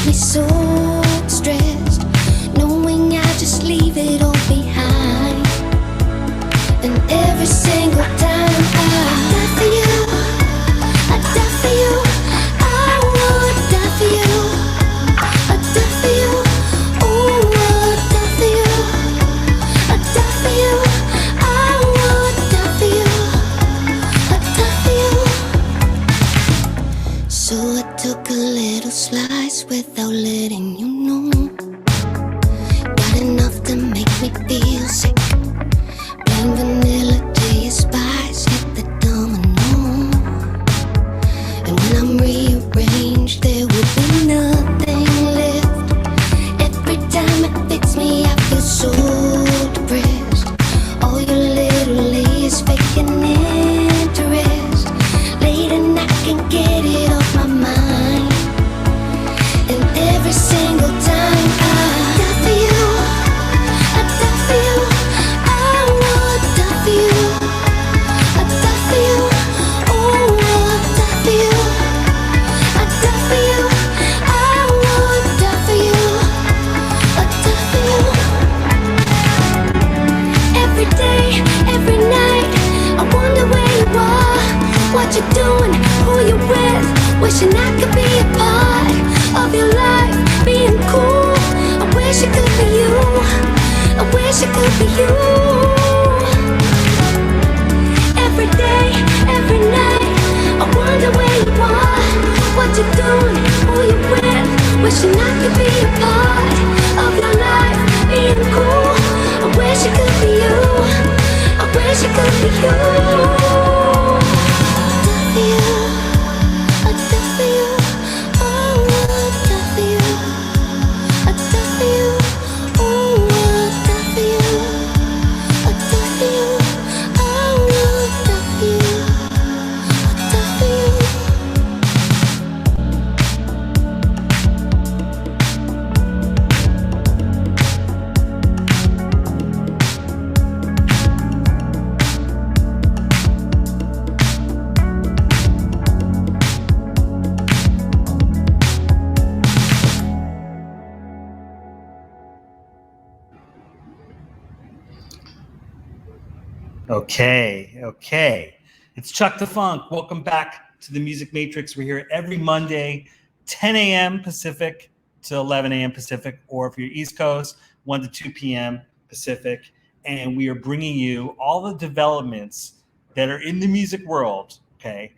got me so stressed, knowing I just leave it all behind. And every single time I die for you, I die for you, I would die for you, I die for you, oh, I die for you, I die for you, I would die for you, I die for you. So I took a little slice without letting you know. Got enough to make me feel sick. Plain vanilla to your spice, hit the domino. And when I'm rearranged, there will be nothing left. Every time it fits me, I feel so depressed. All your little layers faking interest. Late and I can't get it off my mind. And every single time I die for you, I die for you, I would die for you, I die for you, oh, I die for you, I die for you, I would die for you, I die for you. Every day, every night, I wonder where you are, what you're doing, who you're with. Wishing I could be a part of your life, being cool. I wish it could be you, I wish it could be you. Every day, every night, I wonder where you are, what you're doing, who you're with. Wishing I could be a part of your life, being cool. I wish it could be you, I wish it could be you. I die for you, I die for you, oh, I die for you, I die for you, oh, I die for you, I die for you, oh, I die for you, I die for you. Okay. It's Chuck the Funk. Welcome back to the Music Matrix. We're here every Monday, 10 a.m. Pacific to 11 a.m. Pacific, or if you're East Coast, 1 to 2 p.m. Pacific. And we are bringing you all the developments that are in the music world, okay,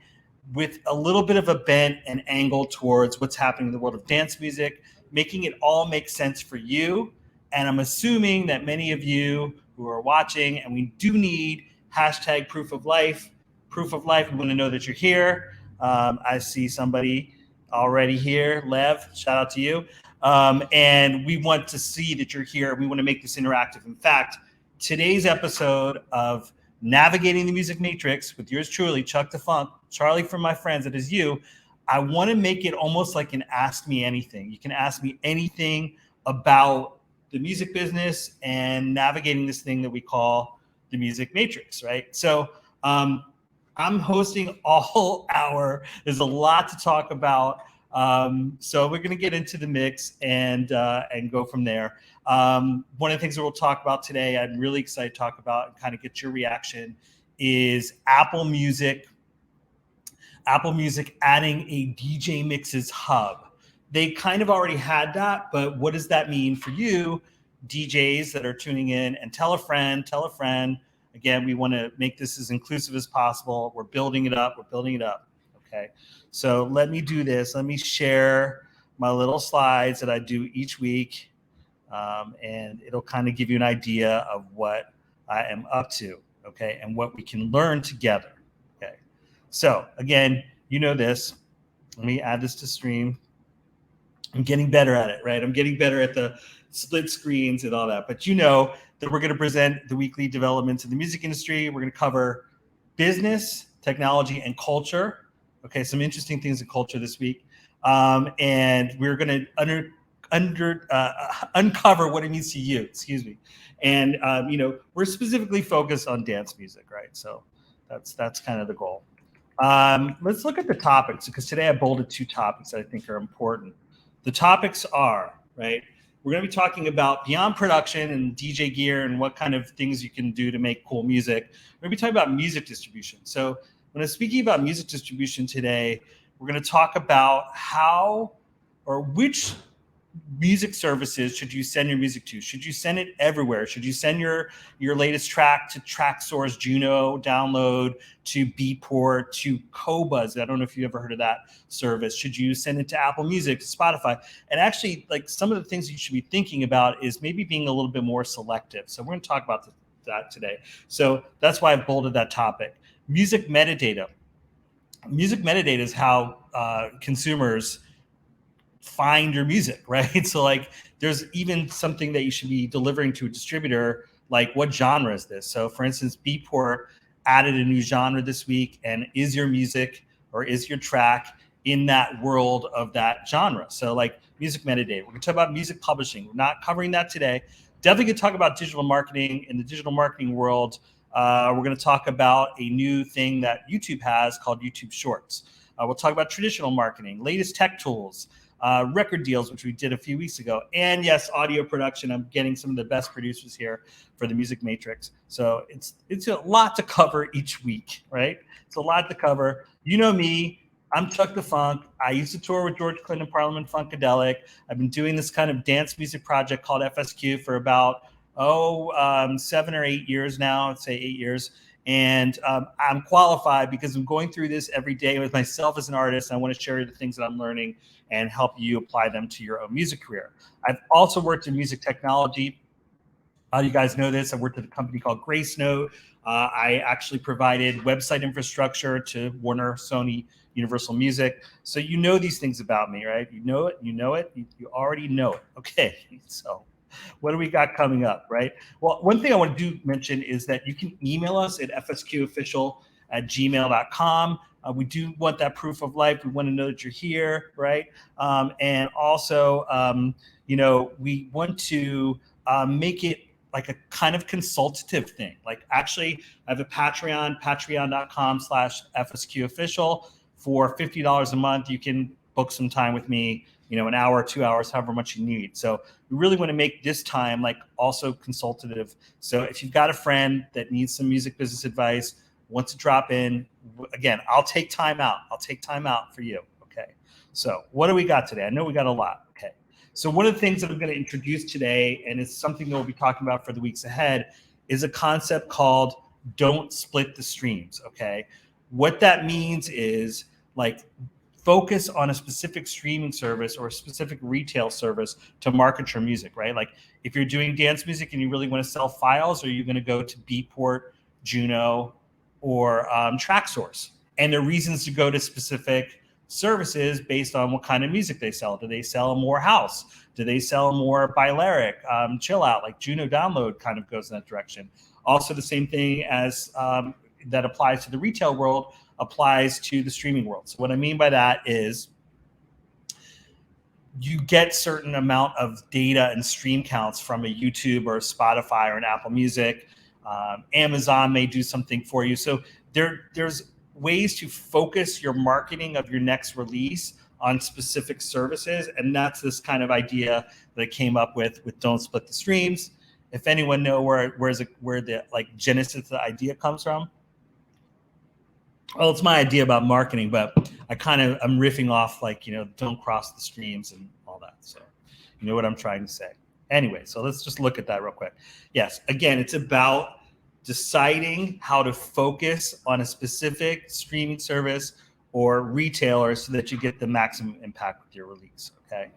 with a little bit of a bent and angle towards what's happening in the world of dance music, making it all make sense for you. And I'm assuming that many of you who are watching, and we do need hashtag proof of life. Proof of life, we want to know that you're here. I see somebody already here. Lev, shout out to you. And we want to see that you're here. We want to make this interactive. In fact, today's episode of Navigating the Music Matrix with yours truly, Chuck the Funk, Charlie from my friends, it is you. I want to make it almost like an Ask Me Anything. You can ask me anything about the music business and navigating this thing that we call the Music Matrix, right? So I'm hosting all hour. There's a lot to talk about. So we're going to get into the mix and go from there. One of the things that we'll talk about today, I'm really excited to talk about and kind of get your reaction, is Apple Music adding a DJ Mixes hub. They kind of already had that, but what does that mean for you, DJs that are tuning in? And tell a friend. Again, we want to make this as inclusive as possible. We're building it up. Okay. So let me do this. Let me share my little slides that I do each week. And it'll kind of give you an idea of what I am up to. Okay. And what we can learn together. Okay. So again, you know this. Let me add this to stream. I'm getting better at it, right? I'm getting better at the split screens and all that. But you know that we're going to present the weekly developments in the music industry. We're going to cover business, technology, and culture. Okay, some interesting things in culture this week. And we're going to uncover what it means to you, And, we're specifically focused on dance music, right? So that's kind of the goal. Let's look at the topics, because today I bolded 2 topics that I think are important. The topics are, right, we're going to be talking about beyond production and DJ gear and what kind of things you can do to make cool music. We're going to be talking about music distribution. So when I'm speaking about music distribution today, we're going to talk about how or which music services should you send your music to? Should you send it everywhere? Should you send your latest track to TrackSource, Juno download, to Beatport, to Qobuz? I don't know if you ever heard of that service. Should you send it to Apple Music, to Spotify? And actually, like, some of the things you should be thinking about is maybe being a little bit more selective. So we're going to talk about that today. So that's why I've bolded that topic. Music metadata. Music metadata is how consumers find your music, right? So like there's even something that you should be delivering to a distributor, like what genre is this? So for instance, Beatport added a new genre this week, and is your music or is your track in that world of that genre? So like music metadata. We're gonna talk about music publishing. We're not covering that today. Definitely gonna talk about digital marketing. In the digital marketing world, we're gonna talk about a new thing that YouTube has called YouTube Shorts. We'll talk about traditional marketing, latest tech tools, record deals, which we did a few weeks ago, and yes, audio production. I'm getting some of the best producers here for the Music Matrix. So it's a lot to cover each week, right? It's a lot to cover. You know me, I'm Chuck the Funk. I used to tour with George Clinton Parliament Funkadelic. I've been doing this kind of dance music project called FSQ for about 7 or 8 years now. I'd say 8 years. And I'm qualified because I'm going through this every day with myself as an artist. I want to share the things that I'm learning and help you apply them to your own music career. I've also worked in music technology. You guys know this. I worked at a company called Grace Note. I actually provided website infrastructure to Warner, Sony, Universal Music. So you know these things about me, right? You know it. You know it. You already know it. Okay. So what do we got coming up, right? Well, one thing I want to mention is that you can email us at fsqofficial@gmail.com. We do want that proof of life. We want to know that you're here, right? And also, we want to make it like a kind of consultative thing. Like, actually, I have a Patreon, patreon.com/FSQofficial. For $50 a month, you can book some time with me, an hour, 2 hours, however much you need. So we really want to make this time like also consultative. So if you've got a friend that needs some music business advice, wants to drop in, again, I'll take time out. I'll take time out for you. Okay. So what do we got today? I know we got a lot. Okay. So one of the things that I'm going to introduce today, and it's something that we'll be talking about for the weeks ahead, is a concept called don't split the streams. Okay. What that means is like focus on a specific streaming service or a specific retail service to market your music, right? Like if you're doing dance music and you really want to sell files, are you going to go to Beatport, Juno, or TrackSource? And there are reasons to go to specific services based on what kind of music they sell. Do they sell more house? Do they sell more Balearic, chill out, like Juno Download kind of goes in that direction. Also the same thing as that applies to the retail world applies to the streaming world. So what I mean by that is you get certain amount of data and stream counts from a YouTube or a Spotify or an Apple Music. Amazon may do something for you. So there's ways to focus your marketing of your next release on specific services. And that's this kind of idea that I came up with don't split the streams. If anyone know where the like genesis of the idea comes from. Well, it's my idea about marketing, but I'm riffing off like, don't cross the streams and all that. So you know what I'm trying to say. Anyway, so let's just look at that real quick. Yes, again, it's about deciding how to focus on a specific streaming service or retailer so that you get the maximum impact with your release, okay?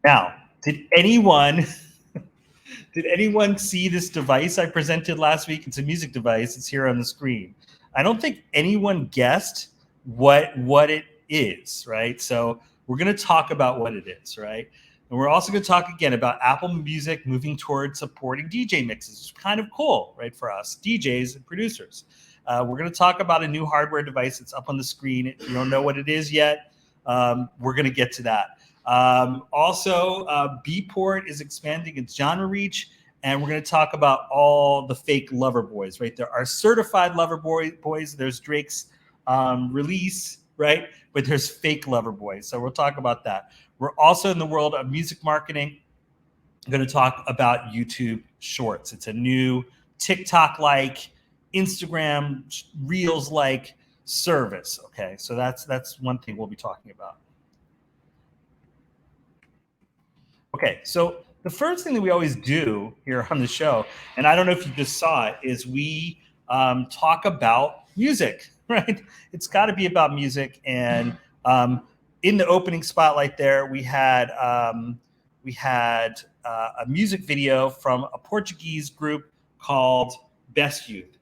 Now, did anyone see this device I presented last week? It's a music device. It's here on the screen. I don't think anyone guessed what it is, right? So we're going to talk about what it is, right? And we're also going to talk again about Apple Music moving towards supporting DJ mixes. It's kind of cool, right, for us DJs and producers. We're going to talk about a new hardware device that's up on the screen. If you don't know what it is yet, we're going to get to that. Also, Beatport is expanding its genre reach, and we're going to talk about all the fake lover boys, right? There are certified lover boys. There's Drake's release, right? But there's fake lover boys. So we'll talk about that. We're also in the world of music marketing. I'm going to talk about YouTube Shorts. It's a new TikTok-like, Instagram Reels-like service. Okay, so that's one thing we'll be talking about. Okay, so the first thing that we always do here on the show, and I don't know if you just saw it, is we talk about music, right? It's got to be about music. And in the opening spotlight there, we had a music video from a Portuguese group called Best Youth.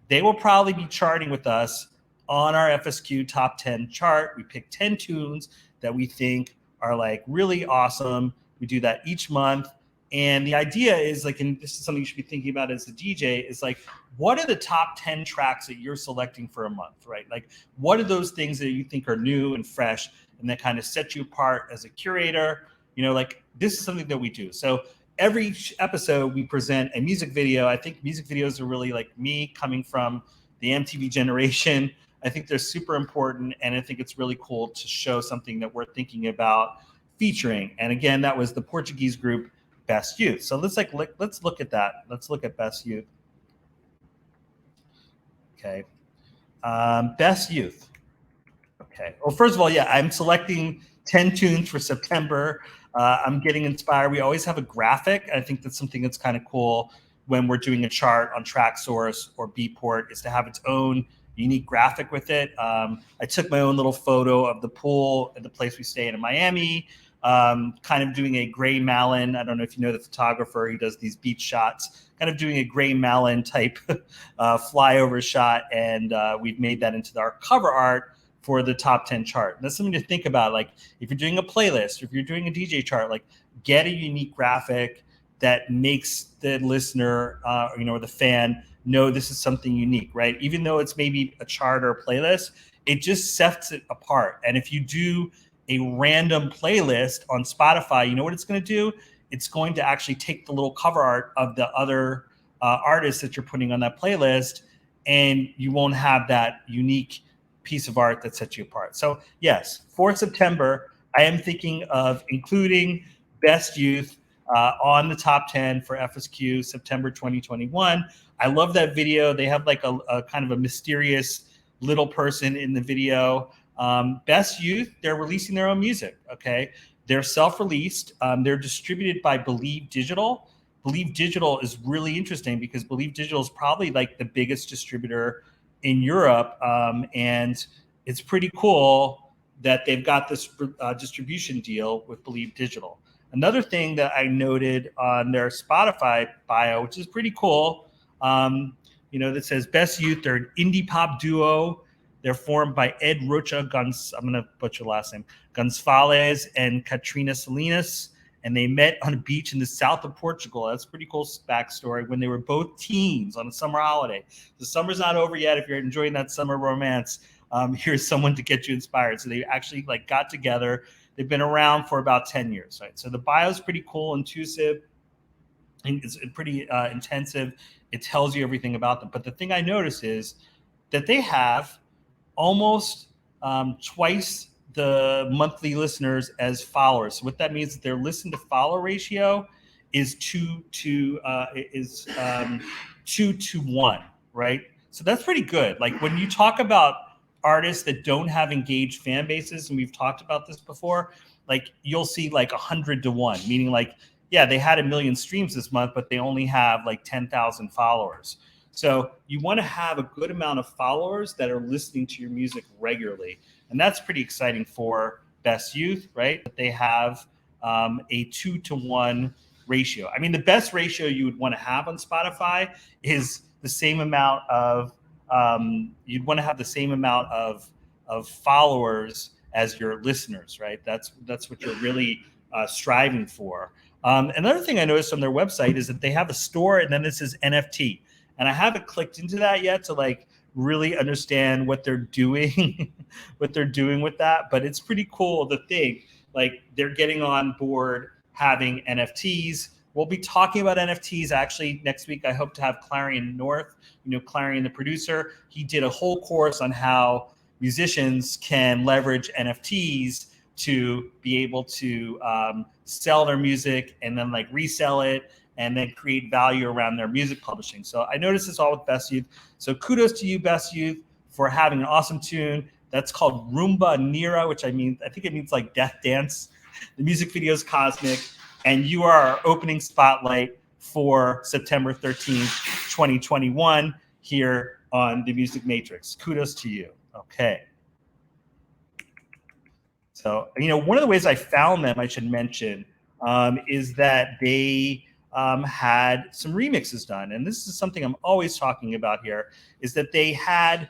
They will probably be charting with us on our FSQ top 10 chart. We pick 10 tunes that we think are like really awesome. We do that each month. And the idea is like, and this is something you should be thinking about as a DJ, is like, what are the top 10 tracks that you're selecting for a month, right? Like, what are those things that you think are new and fresh and that kind of set you apart as a curator? You know, like this is something that we do. So every episode we present a music video. I think music videos are really like me coming from the MTV generation. I think they're super important. And I think it's really cool to show something that we're thinking about featuring. And again, that was the Portuguese group Best Youth. So let's look at that. Let's look at Best Youth. Okay. Best Youth. Okay. Well, first of all, yeah, I'm selecting 10 tunes for September. I'm getting inspired. We always have a graphic. I think that's something that's kind of cool when we're doing a chart on TrackSource or Beatport, is to have its own unique graphic with it. I took my own little photo of the pool at the place we stay in Miami, kind of doing a Gray Malin. I don't know if you know the photographer. He does these beach shots, kind of doing a Gray Malin type flyover shot. And we've made that into our cover art for the top 10 chart. And that's something to think about. Like if you're doing a playlist, or if you're doing a DJ chart, like get a unique graphic that makes the listener, or the fan know this is something unique, right? Even though it's maybe a chart or a playlist, it just sets it apart. And if you do a random playlist on Spotify, you know what it's going to do? It's going to actually take the little cover art of the other artists that you're putting on that playlist, and you won't have that unique piece of art that sets you apart. So yes, for September, I am thinking of including Best Youth on the top 10 for FSQ September 2021. I love that video. They have like a kind of a mysterious little person in the video. Best Youth, they're releasing their own music, okay? They're self-released. They're distributed by Believe Digital. Believe Digital is really interesting because Believe Digital is probably like the biggest distributor in Europe. And it's pretty cool that they've got this distribution deal with Believe Digital. Another thing that I noted on their Spotify bio, which is pretty cool, that says Best Youth, they're an indie pop duo. They're formed by Ed Rocha I'm going to butcher the last name, Gonçalves and Katrina Salinas. And they met on a beach in the south of Portugal. That's a pretty cool backstory, when they were both teens on a summer holiday. The summer's not over yet. If you're enjoying that summer romance, here's someone to get you inspired. So they actually got together. They've been around for about 10 years, right? So the bio is pretty cool, intuitive, and it's pretty intensive. It tells you everything about them. But the thing I notice is that they have almost twice the monthly listeners as followers. So what that means is their listen to follow ratio is 2 to 1, right? So that's pretty good. Like when you talk about artists that don't have engaged fan bases, and we've talked about this before, like you'll see like 100 to 1, meaning like, yeah, they had 1 million streams this month, but they only have like 10,000 followers. So you want to have a good amount of followers that are listening to your music regularly. And that's pretty exciting for Best Youth, right? They have a 2 to 1 ratio. I mean, the best ratio you would want to have on Spotify is the same amount of, you'd want to have the same amount of followers as your listeners, right? That's what you're really striving for. Another thing I noticed on their website is that they have a store, and then this is NFT. And I haven't clicked into that yet to like really understand what they're doing, with that. But it's pretty cool to think like they're getting on board having NFTs. We'll be talking about NFTs actually next week. I hope to have Clarion North, Clarion, the producer. He did a whole course on how musicians can leverage NFTs to be able to sell their music and then like resell it and then create value around their music publishing. So I noticed this all with Best Youth. So kudos to you, Best Youth, for having an awesome tune. That's called Rumba Nira, which I think it means like death dance. The music video is cosmic, and you are our opening spotlight for September 13th, 2021 here on the Music Matrix. Kudos to you. Okay. So, one of the ways I found them, I should mention, is that they had some remixes done. And this is something I'm always talking about here, is that they had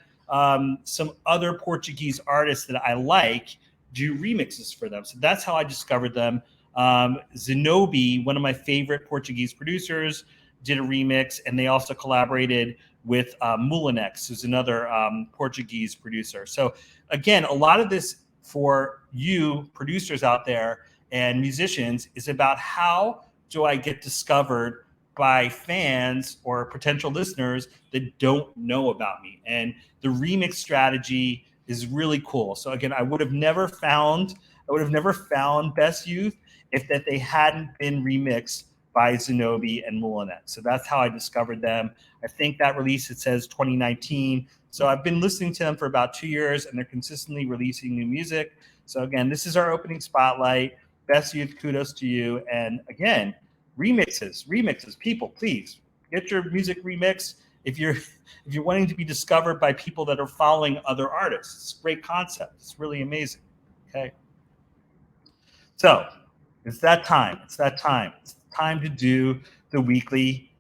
some other Portuguese artists that I like do remixes for them. So that's how I discovered them. Zenobi, one of my favorite Portuguese producers, did a remix, and they also collaborated with Molinex, who's another Portuguese producer. So again, a lot of this for you producers out there and musicians is about how do I get discovered by fans or potential listeners that don't know about me. And the remix strategy is really cool. So again, I would have never found Best Youth if that they hadn't been remixed by Zenobi and Molinex. So that's how I discovered them. I think that release, it says 2019. So I've been listening to them for about 2 years, and they're consistently releasing new music. So again, this is our opening spotlight. Best Youth, kudos to you. And again, remixes. People, please get your music remixed. If you're wanting to be discovered by people that are following other artists, it's a great concept. It's really amazing. Okay. So it's that time. It's time to do the weekly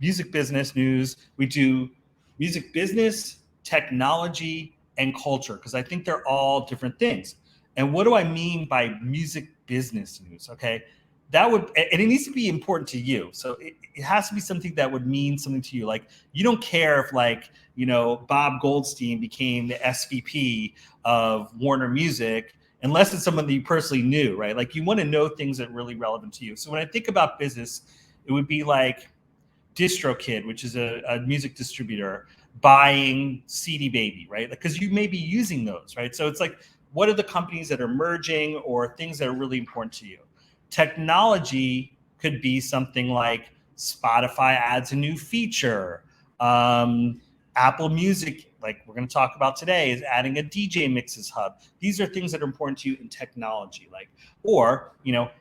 music business news. We do music business, technology, and culture, because I think they're all different things. And what do I mean by music business news? Okay. And it needs to be important to you. So it has to be something that would mean something to you. Like, you don't care if Bob Goldstein became the SVP of Warner Music, unless it's someone that you personally knew, right? Like, you want to know things that are really relevant to you. So when I think about business, it would be like DistroKid, which is a music distributor, buying CD Baby, right? Because you may be using those, right? So it's like, what are the companies that are merging or things that are really important to you? Technology could be something like Spotify adds a new feature. Apple Music, like we're going to talk about today, is adding a DJ Mixes hub. These are things that are important to you in technology.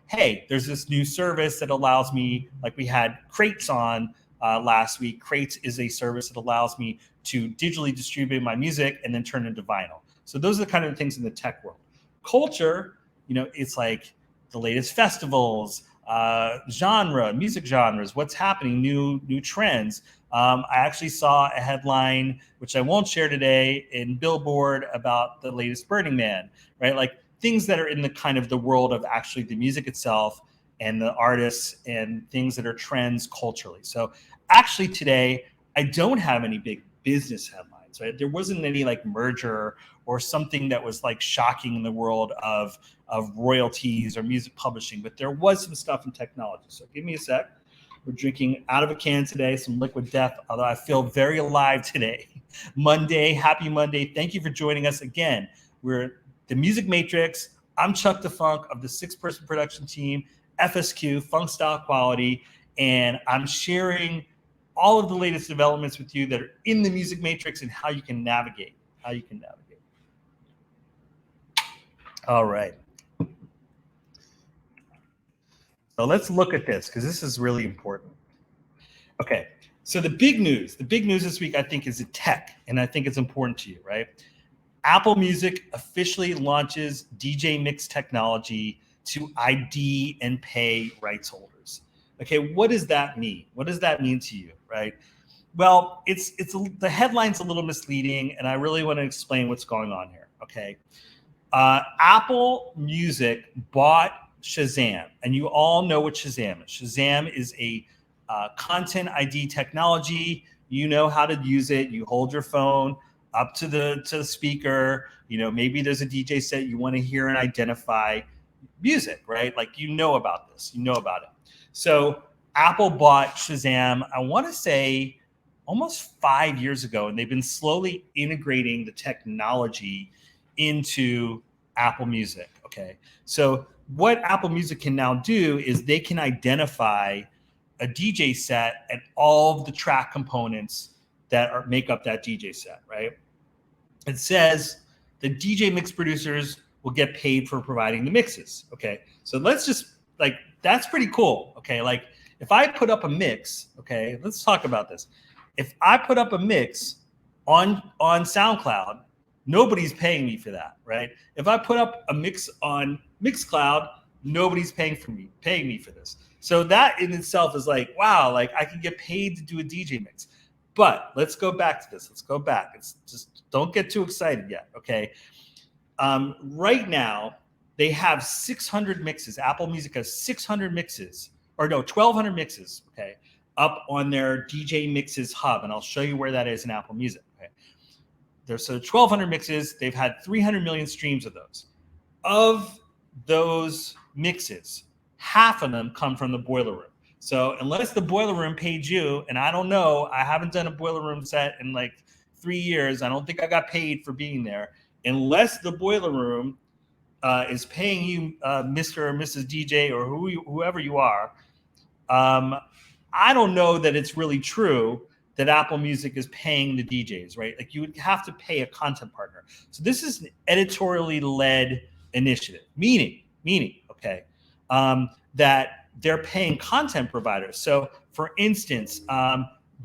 Hey, there's this new service that allows me, like we had Crates on last week. Crates is a service that allows me to digitally distribute my music and then turn it into vinyl. So those are the kind of things in the tech world. Culture, it's like the latest festivals, music genres, what's happening, new trends. I actually saw a headline, which I won't share today, in Billboard about the latest Burning Man, right? Like things that are in the kind of the world of actually the music itself and the artists and things that are trends culturally. So actually today, I don't have any big business headlines, right? There wasn't any like merger or something that was like shocking in the world of royalties or music publishing, but there was some stuff in technology. So give me a sec. We're drinking out of a can today, some Liquid Death, although I feel very alive today. Monday, happy Monday. Thank you for joining us again. We're the Music Matrix. I'm Chuck the Funk of the 6-person production team, FSQ, Funk Style Quality, and I'm sharing all of the latest developments with you that are in the Music Matrix and how you can navigate. All right. So let's look at this, because this is really important. Okay, so the big news this week, I think, is tech, and I think it's important to you, right? Apple Music officially launches DJ Mix technology to ID and pay rights holders. Okay, what does that mean? What does that mean to you, right? Well, the headline's a little misleading, and I really want to explain what's going on here, okay? Apple Music bought Shazam, and you all know what Shazam is. Shazam is a content ID technology. You know how to use it. You hold your phone up to the speaker. Maybe there's a DJ set you want to hear and identify music, right? Like, you know about this. You know about it. So Apple bought Shazam, I want to say almost 5 years ago, and they've been slowly integrating the technology into Apple Music. Okay, so what Apple Music can now do is they can identify a DJ set and all of the track components that make up that DJ set, right? It says the DJ mix producers will get paid for providing the mixes. Okay, so let's just like, that's pretty cool. Okay, like if I put up a mix, okay, let's talk about this. If I put up a mix on SoundCloud, nobody's paying me for that, right? If I put up a mix on Mixcloud, nobody's paying me for this. So that in itself is like, wow, like I can get paid to do a DJ mix. But let's go back to this. Let's go back. It's just, don't get too excited yet, okay? Right now, they have 600 mixes. Apple Music has 600 mixes, or no, 1,200 mixes, okay, up on their DJ Mixes hub. And I'll show you where that is in Apple Music, okay? There's 1,200 mixes. They've had 300 million streams of those. Of those mixes, half of them come from the Boiler Room. So unless the Boiler Room paid you, and I don't know, I haven't done a Boiler Room set in like 3 years. I don't think I got paid for being there. Unless the Boiler Room is paying you, Mr. or Mrs. DJ, or whoever you are, I don't know that it's really true that Apple Music is paying the DJs, right? Like you would have to pay a content partner. So this is an editorially led initiative, meaning, okay, that they're paying content providers. So for instance,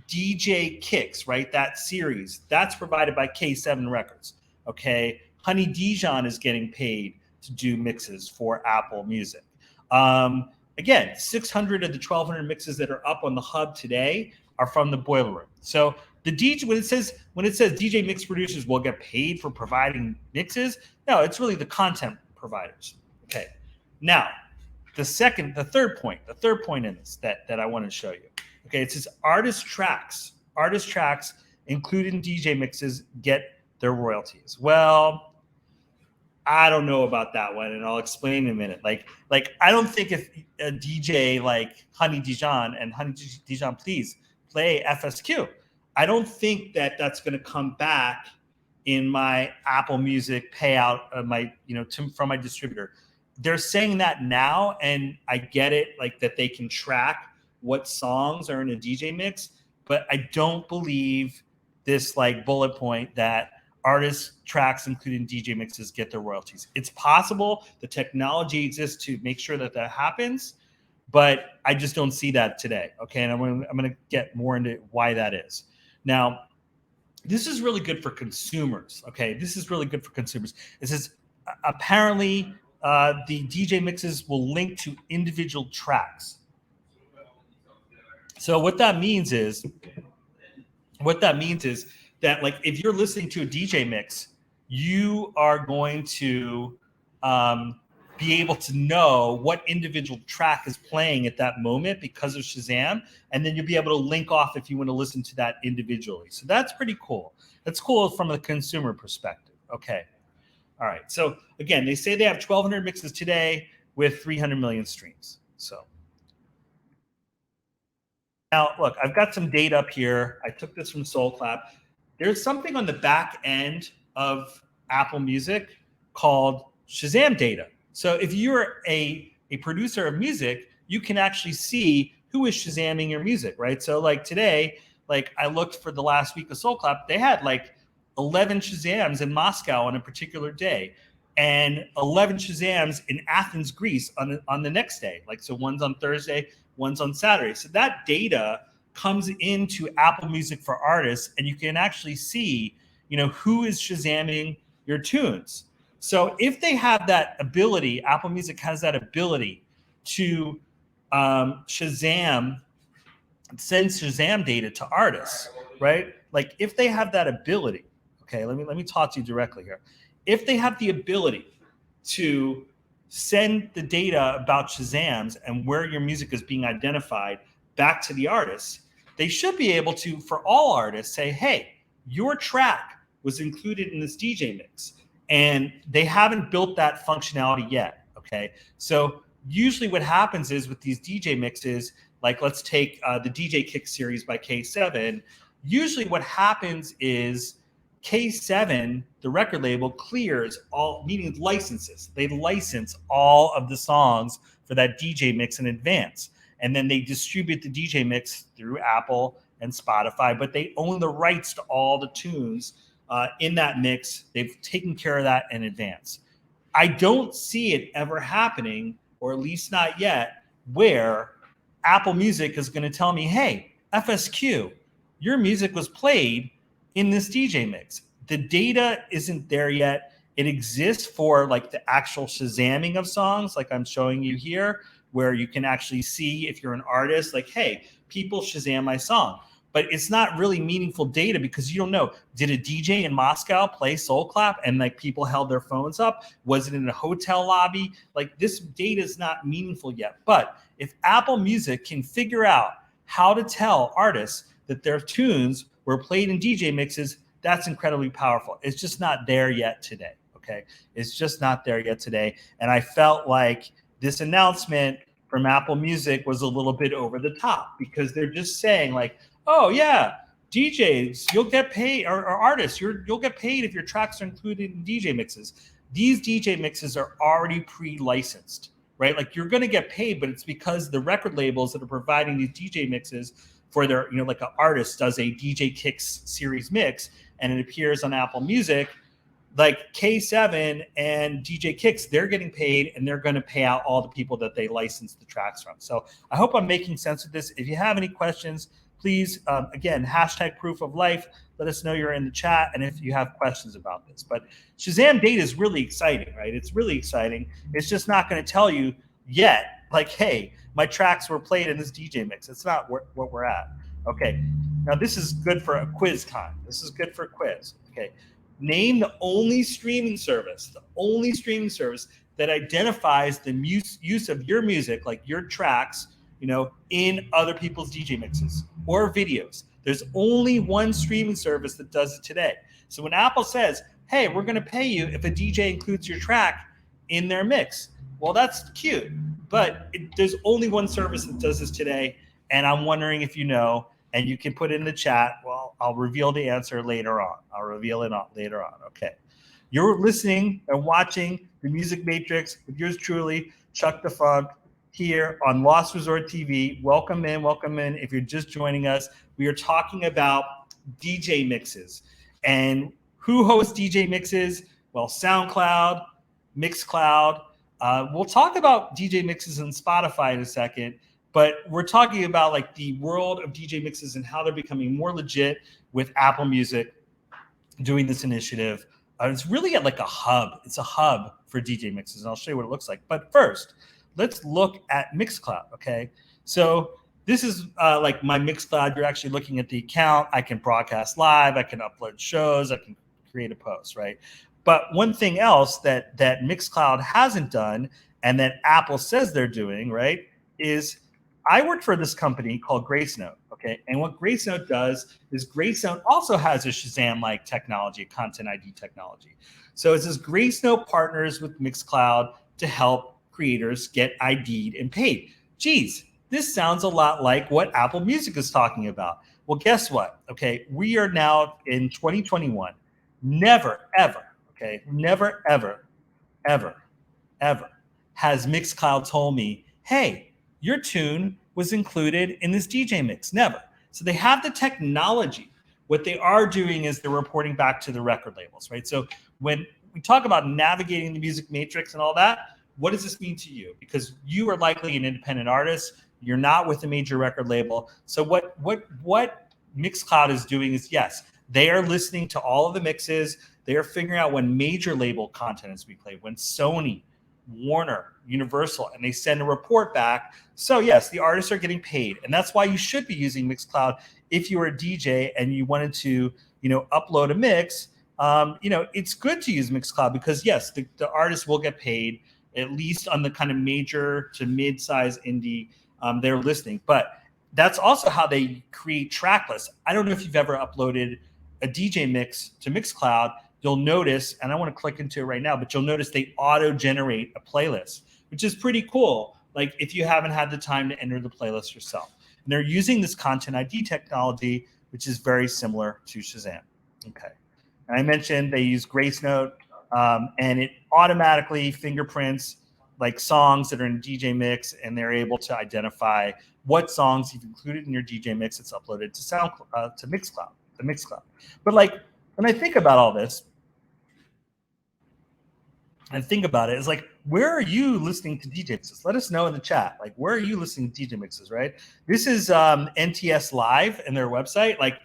DJ Kicks, right? That series, that's provided by K7 Records, okay? Honey Dijon is getting paid to do mixes for Apple Music. Again, 600 of the 1,200 mixes that are up on the hub today are from the Boiler Room. So the DJ, when it says DJ mix producers will get paid for providing mixes, no, it's really the content providers. Okay. Now, the third point in this that I want to show you. Okay, it says artist tracks, including DJ mixes, get their royalties. Well, I don't know about that one, and I'll explain in a minute. Like I don't think if a DJ like Honey Dijon, and Honey Dijon, please play FSQ, I don't think that that's going to come back in my Apple Music payout of my, from my distributor. They're saying that now, and I get it, like that they can track what songs are in a DJ mix, but I don't believe this like bullet point that artist tracks, including DJ mixes, get their royalties. It's possible the technology exists to make sure that happens, but I just don't see that today. Okay, and I'm going to get more into why that is. Now, this is really good for consumers. Okay, this is really good for consumers. It says apparently the DJ mixes will link to individual tracks. So what that means is that like if you're listening to a DJ mix, you are going to be able to know what individual track is playing at that moment because of Shazam, and then you'll be able to link off if you want to listen to that individually. So that's pretty cool. That's cool from a consumer perspective. Okay. All right. So again, they say they have 1,200 mixes today with 300 million streams. So now, look, I've got some data up here. I took this from SoulClap. There's something on the back end of Apple Music called Shazam data. So if you're a producer of music, you can actually see who is Shazamming your music, right? So like today, like I looked for the last week of SoulClap, they had like 11 Shazams in Moscow on a particular day, and 11 Shazams in Athens, Greece on the next day. Like, so one's on Thursday, one's on Saturday. So that data comes into Apple Music for artists, and you can actually see, who is Shazamming your tunes. So if they have that ability, Apple Music has that ability to send Shazam data to artists, right? Like if they have that ability, okay, let me talk to you directly here. If they have the ability to send the data about Shazams and where your music is being identified back to the artists, they should be able to, for all artists, say, hey, your track was included in this DJ mix. And they haven't built that functionality yet, okay? So usually what happens is with these DJ mixes, like let's take the DJ Kick series by K7, Usually what happens is K7, the record label, clears all, meaning licenses. They license all of the songs for that DJ mix in advance. And then they distribute the DJ mix through Apple and Spotify, but they own the rights to all the tunes in that mix. They've taken care of that in advance. I don't see it ever happening, or at least not yet, where Apple Music is going to tell me, hey, FSQ, your music was played in this DJ mix. The data isn't there yet. It exists for like the actual Shazamming of songs, like I'm showing you here, where you can actually see if you're an artist, like, hey, people Shazam my song. But it's not really meaningful data because you don't know, did a DJ in Moscow play Soul Clap and like people held their phones up? Was it in a hotel lobby? Like, this data is not meaningful yet. But if Apple Music can figure out how to tell artists that their tunes were played in DJ mixes, that's incredibly powerful. It's just not there yet today, okay? It's just not there yet today. And I felt like this announcement from Apple Music was a little bit over the top because they're just saying like, oh yeah, DJs, you'll get paid, or artists, you'll get paid if your tracks are included in DJ mixes. These DJ mixes are already pre-licensed, right? Like, you're going to get paid, but it's because the record labels that are providing these DJ mixes for their, you know, like an artist does a DJ Kicks series mix and it appears on Apple Music, like K7 and DJ Kicks, they're getting paid and they're going to pay out all the people that they license the tracks from. So I hope I'm making sense of this. If you have any questions, please, again, hashtag proof of life. Let us know you're in the chat and if you have questions about this. But Shazam data is really exciting, right? It's really exciting. It's just not going to tell you yet, like, hey, my tracks were played in this DJ mix. It's not what we're at. Okay, now this is good for a quiz time. This is good for a quiz. Okay, name the only streaming service that identifies the use of your music, like your tracks, you know, in other people's DJ mixes or videos. There's only one streaming service that does it today. So when Apple says, hey, we're going to pay you if a DJ includes your track in their mix, well, that's cute, but there's only one service that does this today. And I'm wondering if you know, and you can put it in the chat. Well, I'll reveal the answer later on. I'll reveal it later on. Okay. You're listening and watching the Music Matrix with yours truly, Chuck the Funk, here on Lost Resort TV. Welcome in, welcome in. If you're just joining us, we are talking about DJ mixes. And who hosts DJ mixes? Well, SoundCloud, Mixcloud. We'll talk about DJ mixes on Spotify in a second, but we're talking about like the world of DJ mixes and how they're becoming more legit with Apple Music doing this initiative. It's really like a hub. It's a hub for DJ mixes, and I'll show you what it looks like. But first, let's look at Mixcloud, okay? So this is like my Mixcloud. You're actually looking at the account. I can broadcast live. I can upload shows. I can create a post, right? But one thing else that Mixcloud hasn't done and that Apple says they're doing, right, is I work for this company called Gracenote, okay? And what Gracenote does is Gracenote also has a Shazam-like technology, a Content ID technology. So it says Gracenote partners with Mixcloud to help creators get ID'd and paid. Geez, this sounds a lot like what Apple Music is talking about. Well, guess what? Okay, we are now in 2021. Never, ever, okay, never, ever, ever, ever has Mixcloud told me, hey, your tune was included in this DJ mix. Never. So they have the technology. What they are doing is they're reporting back to the record labels, right? So when we talk about navigating the music matrix and all that, what does this mean to you? Because you are likely an independent artist. You're not with a major record label. So what Mixcloud is doing is, yes, they are listening to all of the mixes. They are figuring out when major label content is being played, when Sony, Warner, Universal, and they send a report back. So yes, the artists are getting paid. And that's why you should be using Mixcloud if you were a DJ and you wanted to, you know, upload a mix. You know, it's good to use Mixcloud because yes, the artists will get paid, at least on the kind of major to mid-size indie, they're listening. But that's also how they create track lists. I don't know if you've ever uploaded a DJ mix to Mixcloud. You'll notice, and I want to click into it right now, but you'll notice they auto-generate a playlist, which is pretty cool. Like if you haven't had the time to enter the playlist yourself. And they're using this Content ID technology, which is very similar to Shazam. Okay. And I mentioned they use Grace Note, and it automatically fingerprints like songs that are in DJ Mix, and they're able to identify what songs you've included in your DJ Mix that's uploaded to Mixcloud. But like when I think about all this, it's like, where are you listening to DJ mixes? Let us know in the chat. Like, where are you listening to DJ mixes, right? This is NTS Live and their website. Like,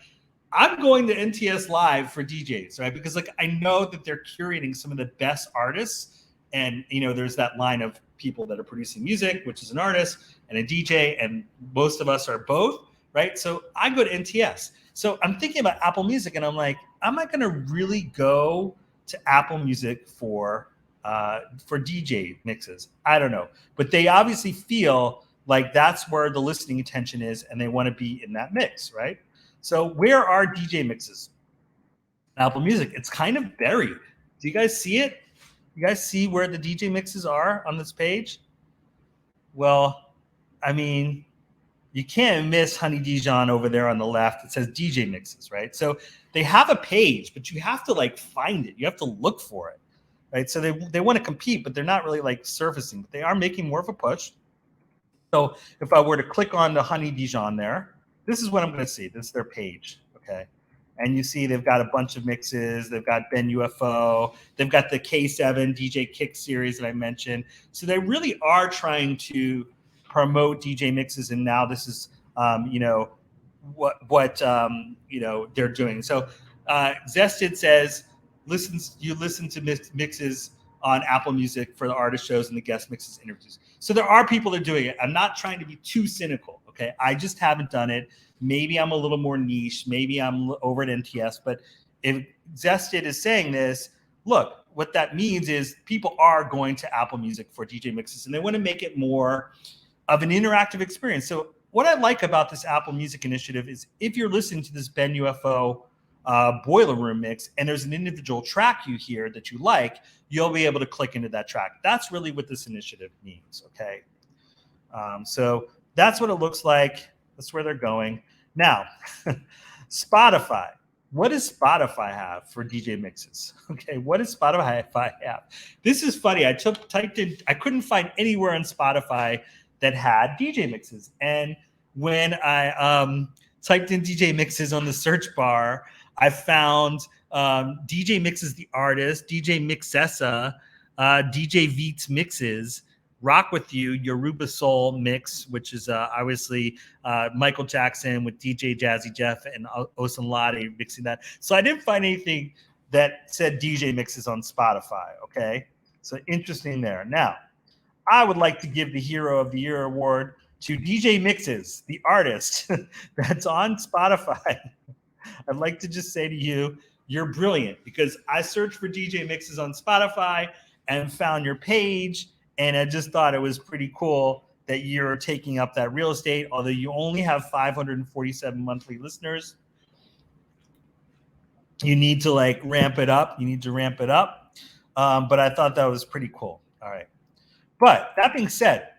I'm going to NTS Live for DJs, right? Because like I know that they're curating some of the best artists, and there's that line of people that are producing music, which is an artist and a DJ, and most of us are both, right? So I go to NTS. So I'm thinking about Apple Music, and I'm like, am I going to really go to Apple Music for DJ mixes? I don't know, but they obviously feel like that's where the listening attention is, and they want to be in that mix, right? So where are DJ mixes? Apple Music. It's kind of buried. Do you guys see it? You guys see where the DJ mixes are on this page? Well, I mean, you can't miss Honey Dijon over there on the left. It says DJ mixes, right? So they have a page, but you have to like find it. You have to look for it, right? So they want to compete, but they're not really like surfacing. But they are making more of a push. So if I were to click on the Honey Dijon there, this is what I'm going to see. This is their page, okay? And you see they've got a bunch of mixes. They've got Ben UFO. They've got the K7 DJ Kick series that I mentioned. So they really are trying to promote DJ mixes, and now this is, what they're doing. So Zested says, you listen to mixes on Apple Music for the artist shows and the guest mixes interviews. So there are people that are doing it. I'm not trying to be too cynical, okay? I just haven't done it. Maybe I'm a little more niche. Maybe I'm over at NTS. But if Zested is saying this, look, what that means is people are going to Apple Music for DJ mixes, and they want to make it more of an interactive experience. So what I like about this Apple Music initiative is if you're listening to this Ben UFO Boiler Room mix, and there's an individual track you hear that you like, you'll be able to click into that track. That's really what this initiative means, okay? So that's what it looks like. That's where they're going. Now, Spotify. What does Spotify have for DJ mixes? Okay, what does Spotify have? This is funny. I typed in, I couldn't find anywhere on Spotify that had DJ mixes. And when I typed in DJ mixes on the search bar, I found DJ Mixes the Artist, DJ Mixessa, DJ Veets Mixes, Rock With You, Yoruba Soul Mix, which is obviously Michael Jackson with DJ Jazzy Jeff and Osunlade mixing that. So I didn't find anything that said DJ Mixes on Spotify, okay? So interesting there. Now, I would like to give the Hero of the Year award to DJ Mixes, the artist that's on Spotify. I'd like to just say to you, you're brilliant, because I searched for DJ mixes on Spotify and found your page, and I just thought it was pretty cool that you're taking up that real estate, although you only have 547 monthly listeners. You need to like ramp it up. But I thought that was pretty cool. All right. But that being said,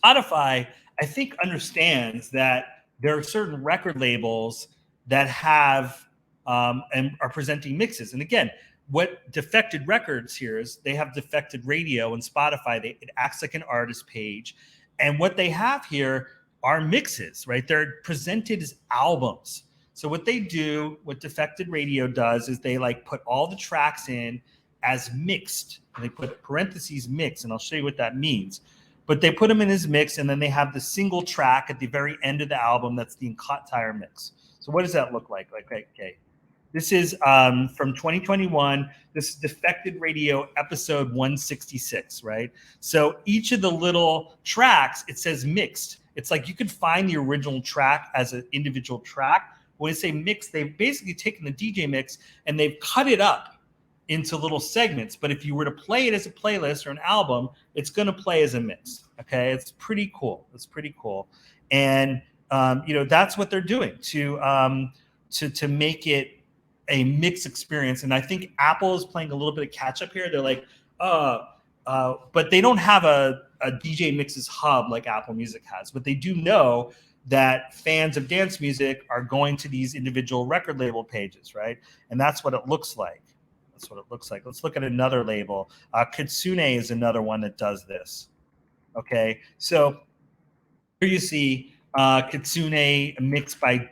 Spotify, I think, understands that there are certain record labels that have and are presenting mixes. And again, what Defected Records here is, they have Defected Radio and Spotify. It acts like an artist page. And what they have here are mixes, right? They're presented as albums. So what they do, what Defected Radio does, is they like put all the tracks in as mixed. And they put parentheses mix, and I'll show you what that means. But they put them in as mix, and then they have the single track at the very end of the album that's the entire mix. So what does that look like? Okay. This is from 2021. This is Defected Radio episode 166, right? So each of the little tracks, it says mixed. It's like you could find the original track as an individual track. When I say mixed, they've basically taken the DJ mix and they've cut it up into little segments. But if you were to play it as a playlist or an album, it's going to play as a mix. Okay, it's pretty cool. And that's what they're doing to make it a mixed experience. And I think Apple is playing a little bit of catch up here. They're like, but they don't have a DJ mixes hub like Apple Music has. But they do know that fans of dance music are going to these individual record label pages, right? And that's what it looks like. That's what it looks like. Let's look at another label. Kitsune is another one that does this. Okay, so here you see Kitsune mixed by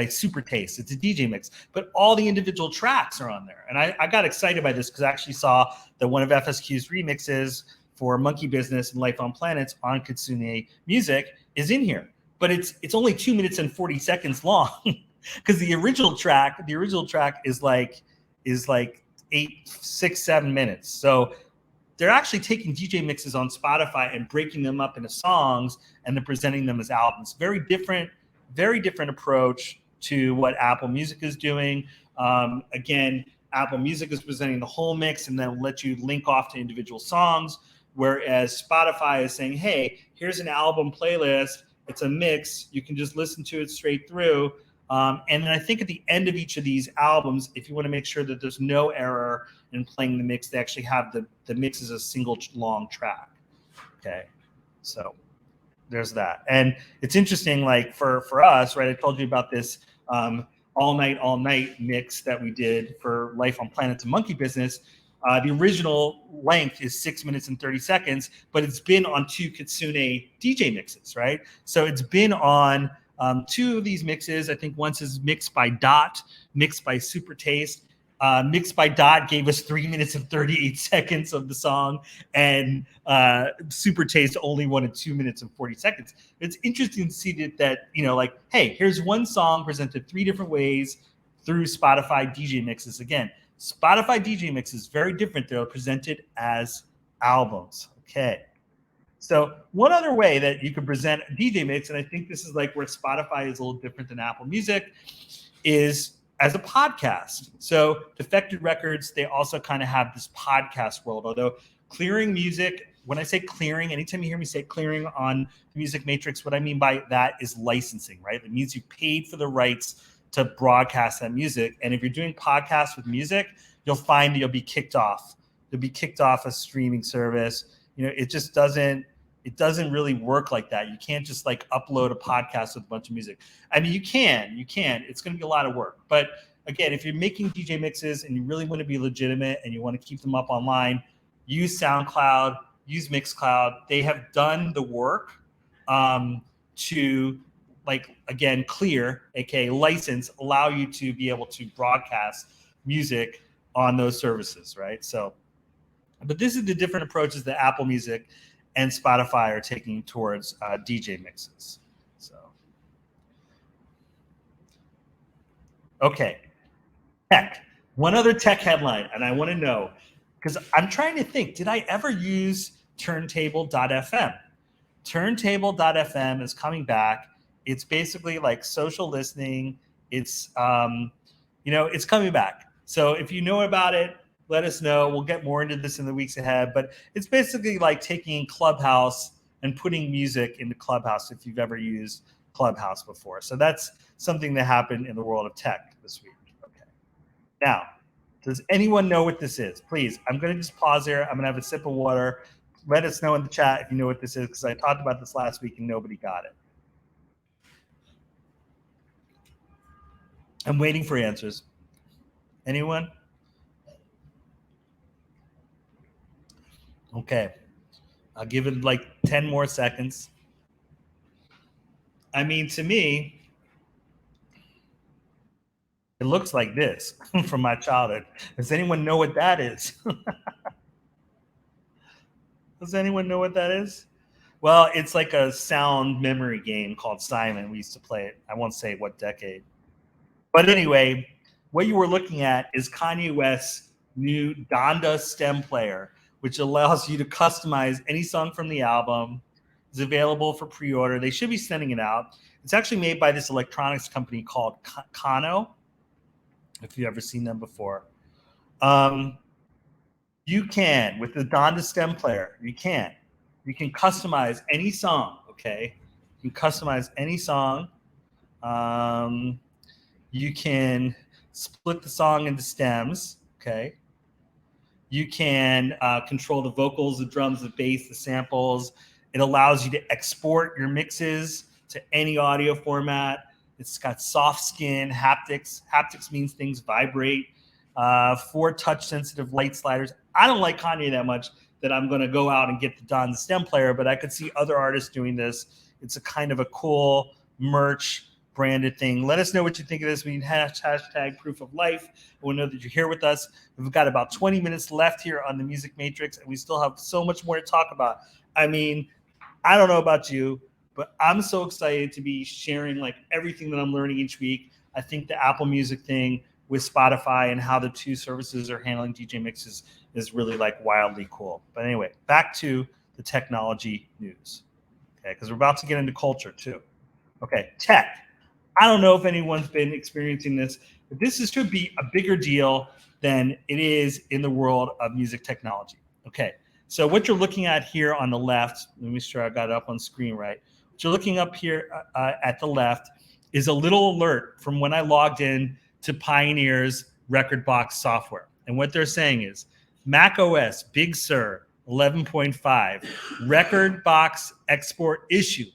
Super Taste. It's a DJ mix, but all the individual tracks are on there. And I got excited by this because I actually saw that one of FSQ's remixes for Monkey Business and Life on Planets on Kitsune Music is in here. But it's only 2 minutes and 40 seconds long because the original track is like 7 minutes. So they're actually taking DJ mixes on Spotify and breaking them up into songs and then presenting them as albums. Very different approach to what Apple Music is doing. Again, Apple Music is presenting the whole mix and then let you link off to individual songs, whereas Spotify is saying, hey, here's an album playlist. It's a mix. You can just listen to it straight through. And then I think at the end of each of these albums, if you want to make sure that there's no error in playing the mix, they actually have the mix as a single long track. Okay, so there's that. And it's interesting, like for us, right? I told you about this all night mix that we did for Life on Planets and Monkey Business. The original length is 6 minutes and 30 seconds, but it's been on 2 Kitsune DJ mixes, right? So it's been on 2 of these mixes. I think once is mixed by Dot, mixed by Super Taste. Mixed by Dot gave us 3 minutes and 38 seconds of the song, and Super Taste only wanted 2 minutes and 40 seconds. It's interesting to see that like, hey, here's one song presented 3 different ways through Spotify DJ mixes. Again, Spotify DJ mix is very different. They're presented as albums. Okay. So one other way that you can present a DJ mix, and I think this is like where Spotify is a little different than Apple Music, is as a podcast. So Defected Records, they also kind of have this podcast world, although clearing music, when I say clearing, anytime you hear me say clearing on the Music Matrix, what I mean by that is licensing, right? It means you paid for the rights to broadcast that music. And if you're doing podcasts with music, you'll find that you'll be kicked off. You'll be kicked off a streaming service. It just doesn't really work like that. You can't just like upload a podcast with a bunch of music. I mean, you can. It's going to be a lot of work. But again, if you're making DJ mixes and you really want to be legitimate and you want to keep them up online, use SoundCloud, use Mixcloud. They have done the work to, like, again, clear, aka license, allow you to be able to broadcast music on those services, right? So, but this is the different approaches that Apple Music and Spotify are taking towards DJ mixes. So, okay, tech. One other tech headline, and I want to know, because I'm trying to think, did I ever use Turntable.fm? Turntable.fm is coming back. It's basically like social listening. It's it's coming back. So if you know about it, let us know. We'll get more into this in the weeks ahead. But it's basically like taking Clubhouse and putting music into Clubhouse if you've ever used Clubhouse before. So that's something that happened in the world of tech this week. Okay. Now, does anyone know what this is? Please, I'm going to just pause here. I'm going to have a sip of water. Let us know in the chat if you know what this is, because I talked about this last week and nobody got it. I'm waiting for answers. Anyone? Okay. I'll give it like 10 more seconds. I mean, to me, it looks like this from my childhood. Does anyone know what that is? Does anyone know what that is? Well, it's like a sound memory game called Simon. We used to play it. I won't say what decade. But anyway, what you were looking at is Kanye West's new Donda stem player, which allows you to customize any song from the album. It's available for pre-order. They should be sending it out. It's actually made by this electronics company called Kano, if you've ever seen them before. You can, with the Donda stem player, you can customize any song, okay? You can customize any song. You can split the song into stems, okay? You can control the vocals, the drums, the bass, the samples. It allows you to export your mixes to any audio format. It's got soft skin, haptics. Haptics means things vibrate. 4 touch-sensitive light sliders. I don't like Kanye that much that I'm going to go out and get the Don the Stem player, but I could see other artists doing this. It's a kind of a cool merch branded thing. Let us know what you think of this. We need hashtag proof of life. We'll know that you're here with us. We've got about 20 minutes left here on the Music Matrix, and we still have so much more to talk about. I mean, I don't know about you, but I'm so excited to be sharing like everything that I'm learning each week. I think the Apple Music thing with Spotify and how the two services are handling DJ mixes is really like wildly cool. But anyway, back to the technology news. Okay, because we're about to get into culture too. Okay, tech. I don't know if anyone's been experiencing this, but this should be a bigger deal than it is in the world of music technology. Okay, so what you're looking at here on the left, let me make sure I got it up on screen right. What you're looking up here at the left is a little alert from when I logged in to Pioneer's record box software. And what they're saying is Mac OS Big Sur 11.5 record box export issue.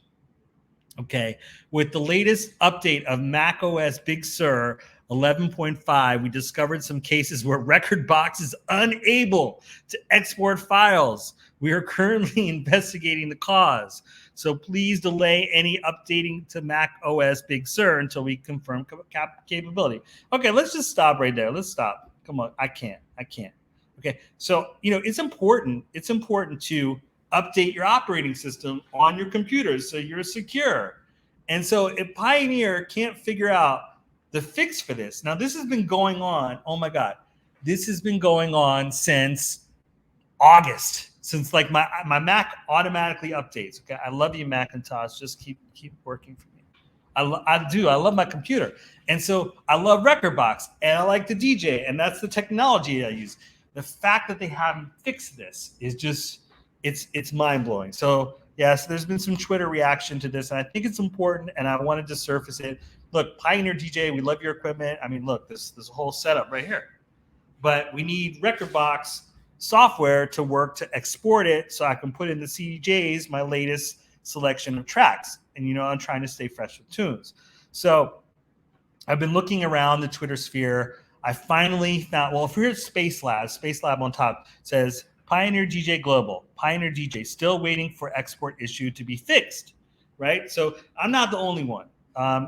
Okay, with the latest update of Mac OS Big Sur 11.5, we discovered some cases where record box is unable to export files. We are currently investigating the cause. So please delay any updating to Mac OS Big Sur until we confirm capability. Okay, let's just stop right there. Let's stop. Come on, I can't. Okay, so it's important. It's important to update your operating system on your computers so you're secure. And so if Pioneer can't figure out the fix for this, now this has been going on. Oh my God, this has been going on since August. Since like my Mac automatically updates. Okay, I love you, Macintosh. Just keep working for me. I do. I love my computer, and so I love Rekordbox, and I like the DJ, and that's the technology I use. The fact that they haven't fixed this is just it's mind blowing. So yes, there's been some Twitter reaction to this, and I think it's important, and I wanted to surface it. Look, Pioneer DJ, we love your equipment. I mean, look, this whole setup right here, but we need Rekordbox software to work to export it so I can put in the CDJs my latest selection of tracks. And I'm trying to stay fresh with tunes. So I've been looking around the Twitter sphere. I finally found, well, if you're at Space Lab on top says Pioneer DJ Global, Pioneer DJ still waiting for export issue to be fixed, right? So I'm not the only one.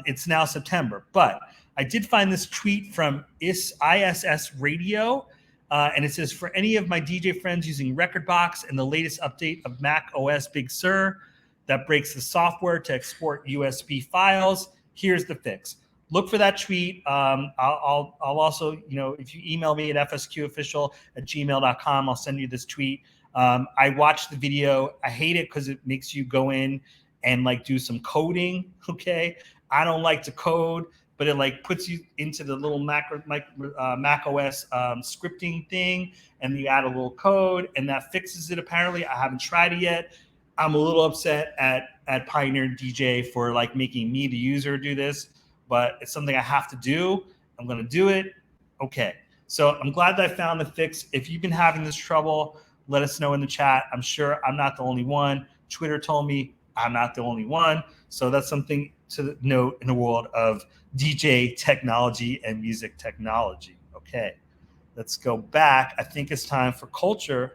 It's now September, but I did find this tweet from ISS Radio. And it says, for any of my DJ friends using Rekordbox and the latest update of Mac OS Big Sur that breaks the software to export USB files, here's the fix. Look for that tweet. I'll also, if you email me at fsqofficial@gmail.com, I'll send you this tweet. I watched the video. I hate it because it makes you go in and like do some coding. Okay, I don't like to code, but it like puts you into the little Mac OS scripting thing, and you add a little code, and that fixes it. Apparently, I haven't tried it yet. I'm a little upset at Pioneer DJ for like making me the user do this, but it's something I have to do. I'm going to do it. Okay, so I'm glad that I found the fix. If you've been having this trouble, let us know in the chat. I'm sure I'm not the only one. Twitter told me I'm not the only one. So that's something to note in the world of DJ technology and music technology. Okay, let's go back. I think it's time for culture.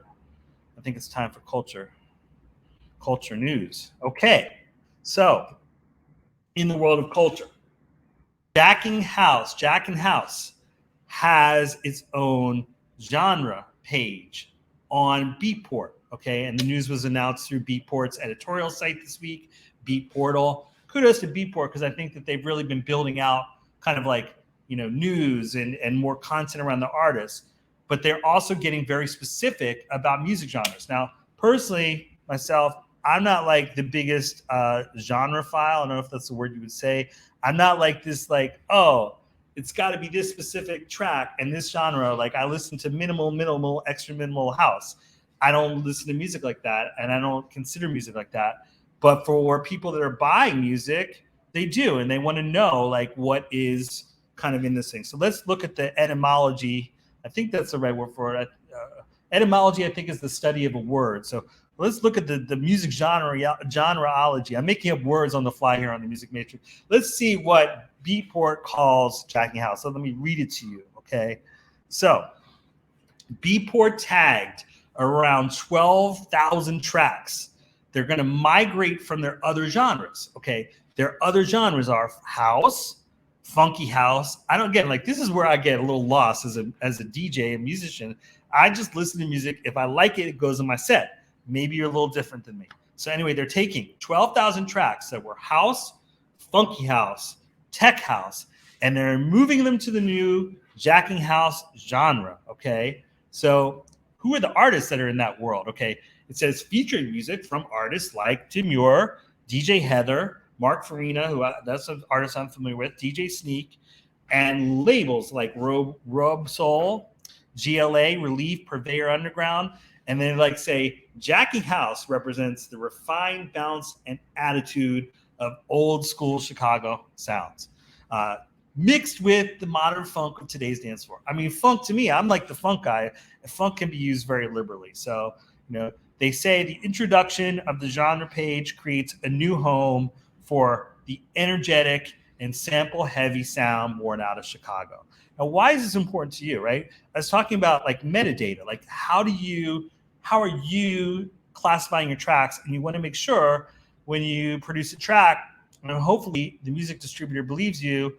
Culture news. Okay, so in the world of culture, Jack and House has its own genre page on Beatport. Okay, and the news was announced through Beatport's editorial site this week, Beat Portal. Kudos to Beatport because I think that they've really been building out kind of like news and more content around the artists, but they're also getting very specific about music genres. Now, personally, myself, I'm not like the biggest genre file. I don't know if that's the word you would say. I'm not like this, like, oh, it's got to be this specific track and this genre. Like I listen to minimal, extra minimal house. I don't listen to music like that, and I don't consider music like that. But for people that are buying music, they do, and they want to know like what is kind of in this thing. So let's look at the etymology. I think that's the right word for it. Etymology, I think, is the study of a word. So Let's look at the music genreology. I'm making up words on the fly here on the Music Matrix. Let's see what Beatport calls jacking house. So let me read it to you, okay? So Beatport tagged around 12,000 tracks. They're going to migrate from their other genres, okay? Their other genres are house, funky house. I don't get, like, this is where I get a little lost as a DJ and musician. I just listen to music. If I like it, it goes in my set. Maybe you're a little different than me. So anyway, they're taking 12,000 tracks that were house, funky house, tech house, and they're moving them to the new jacking house genre, okay? So who are the artists that are in that world, okay? It says featuring music from artists like Demure, DJ Heather, Mark Farina, that's an artist I'm familiar with, DJ Sneak, and labels like Rob Soul, GLA, Relief, Purveyor Underground. And then like say, jacking house represents the refined bounce and attitude of old school Chicago sounds, mixed with the modern funk of today's dance floor. I mean, funk to me, I'm like the funk guy. Funk can be used very liberally. So, they say the introduction of the genre page creates a new home for the energetic and sample-heavy sound born out of Chicago. Now, why is this important to you, right? I was talking about like metadata, like how are you classifying your tracks? And you want to make sure when you produce a track, and hopefully the music distributor believes you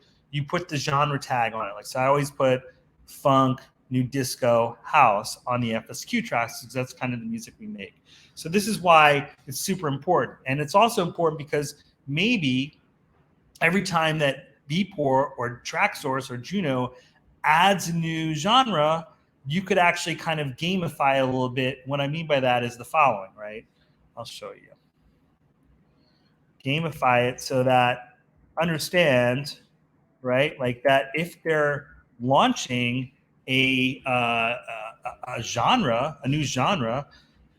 put the genre tag on it. Like, so I always put funk, new disco, house on the FSQ tracks because that's kind of the music we make. So this is why it's super important. And it's also important because maybe every time that Beatport or TrackSource or Juno adds a new genre, you could actually kind of gamify a little bit. What I mean by that is the following, right? I'll show you. Gamify it so that understand, right? Like that if they're launching a genre, a new genre,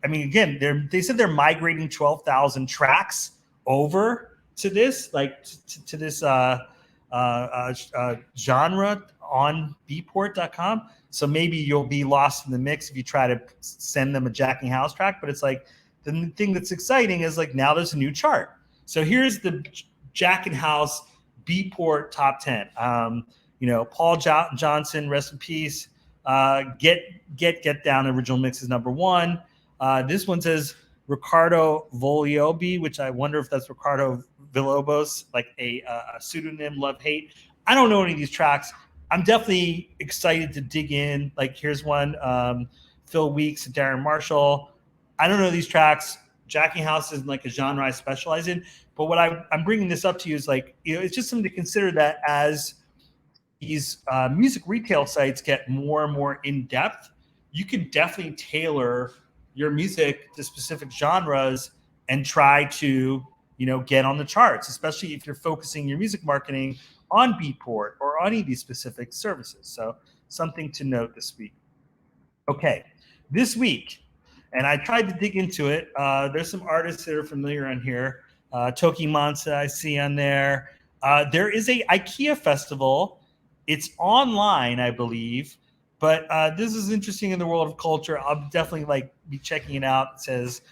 I mean, again, they said they're migrating 12,000 tracks over to this, like to this genre on beatport.com. So maybe you'll be lost in the mix if you try to send them a jacking house track. But it's like the thing that's exciting is like now there's a new chart. So here's the jacking house Beatport top 10. Paul Johnson, rest in peace. Get Down original mix is number 1. This one says Ricardo Voliobi, which I wonder if that's Ricardo Villalobos, like a pseudonym, love hate. I don't know any of these tracks. I'm definitely excited to dig in. Like here's one, Phil Weeks and Darren Marshall. I don't know these tracks. Jacking house isn't like a genre I specialize in, but what I'm bringing this up to you is like, it's just something to consider that as these music retail sites get more and more in depth, you can definitely tailor your music to specific genres and try to, get on the charts, especially if you're focusing your music marketing on Beatport or on any of these specific services. So something to note this week. Okay, this week, and I tried to dig into it. There's some artists that are familiar on here. Toki Mansa I see on there. There is a IKEA festival. It's online, I believe, but this is interesting in the world of culture. I'll definitely be checking it out. It says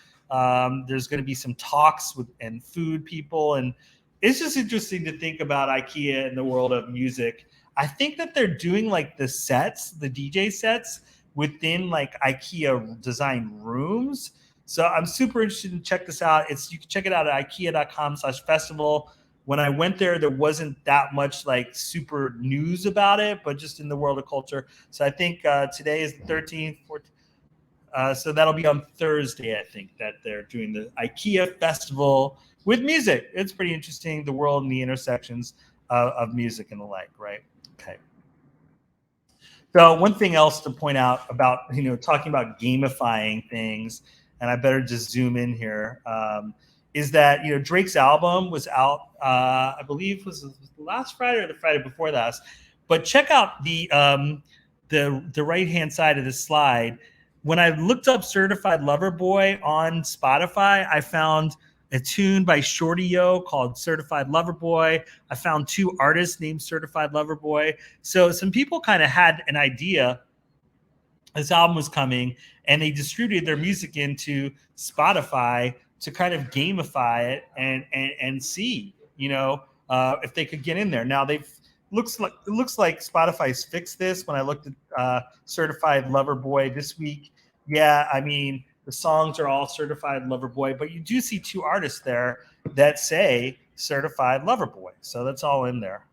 there's going to be some talks and food people, and it's just interesting to think about IKEA in the world of music. I think that they're doing the sets, the DJ sets within IKEA design rooms. So I'm super interested to check this out. You can check it out at ikea.com/festival. When I went there wasn't that much super news about it, but just in the world of culture. So I think today is the 13th, 14th. So that'll be on Thursday, I think, that they're doing the IKEA festival with music. It's pretty interesting, the world and the intersections of music and the like, right? Okay. So one thing else to point out about, talking about gamifying things, and I better just zoom in here, is that, Drake's album was out, I believe was the last Friday or the Friday before last. But check out the right-hand side of this slide. When I looked up Certified Lover Boy on Spotify, I found a tune by Shorty Yo called Certified Lover Boy. I found 2 artists named Certified Lover Boy. So some people kind of had an idea this album was coming, and they distributed their music into Spotify to kind of gamify it and see, if they could get in there. Now it looks like Spotify's fixed this. When I looked at Certified Lover Boy this week, yeah, I mean the songs are all Certified Lover Boy, but you do see 2 artists there that say Certified Lover Boy, so that's all in there.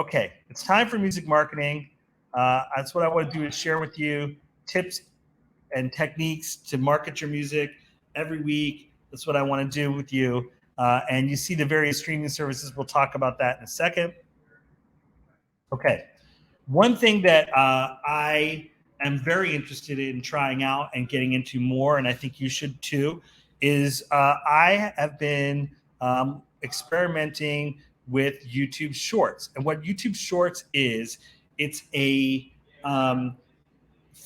Okay, it's time for music marketing. That's what I want to do, is share with you tips and techniques to market your music every week. That's what I want to do with you. And you see the various streaming services. We'll talk about that in a second. Okay, one thing that I am very interested in trying out and getting into more, and I think you should too, is I have been experimenting with YouTube Shorts. And what YouTube Shorts is, it's a